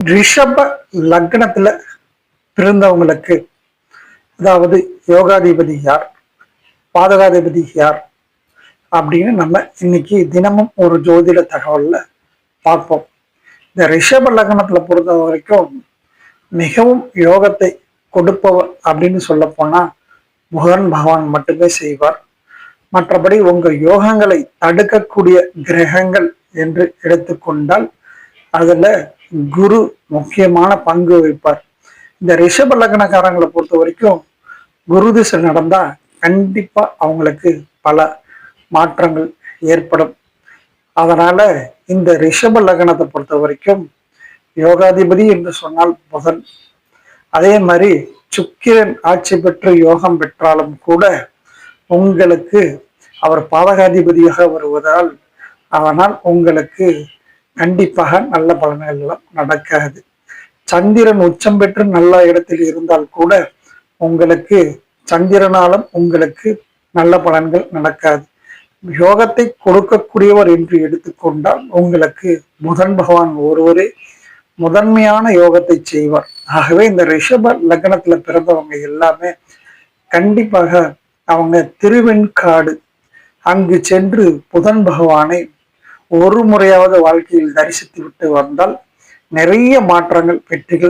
ரிஷப லக்னத்துல பிறந்தவங்களுக்கு, அதாவது யோகாதிபதி யார், பாதகாதிபதி யார் அப்படின்னு நம்ம இன்னைக்கு தினமும் ஒரு ஜோதிட தகவல்ல பார்ப்போம். இந்த ரிஷப லக்னத்துல பொறுத்த வரைக்கும் மிகவும் யோகத்தை கொடுப்பவர் அப்படின்னு சொல்ல போனா புதன் பகவான் மட்டுமே செய்வார். மற்றபடி உங்க யோகங்களை தடுக்கக்கூடிய கிரகங்கள் என்று எடுத்துக்கொண்டால் அதுல குரு முக்கியமான பங்கு வகிப்பார். இந்த ரிஷப லக்னக்காரங்களை பொறுத்த வரைக்கும் குரு திசை நடந்தா கண்டிப்பா அவங்களுக்கு பல மாற்றங்கள் ஏற்படும். அதனால இந்த ரிஷப லக்னத்தை பொறுத்த வரைக்கும் யோகாதிபதி என்று சொன்னால் புதன், அதே மாதிரி சுக்கிரன் ஆட்சி பெற்று யோகம் பெற்றாலும் கூட உங்களுக்கு அவர் பாதகாதிபதியாக வருவதால் அதனால் உங்களுக்கு கண்டிப்பாக நல்ல பலன்கள் எல்லாம் நடக்காது. சந்திரன் உச்சம் பெற்று நல்ல இடத்தில் இருந்தால் கூட உங்களுக்கு சந்திரனாலும் உங்களுக்கு நல்ல பலன்கள் நடக்காது. யோகத்தை கொடுக்கக்கூடியவர் என்று எடுத்துக்கொண்டால் உங்களுக்கு புதன் பகவான் ஒருவரே முதன்மையான யோகத்தை செய்வார். ஆகவே இந்த ரிஷப லக்னத்துல பிறந்தவங்க எல்லாமே கண்டிப்பாக அவங்க திருவெண்காடு அங்கு சென்று புதன் பகவானை ஒரு முறையாவது வாழ்க்கையில் தரிசித்து விட்டு வந்தால் நிறைய மாற்றங்கள் வெற்றிகள்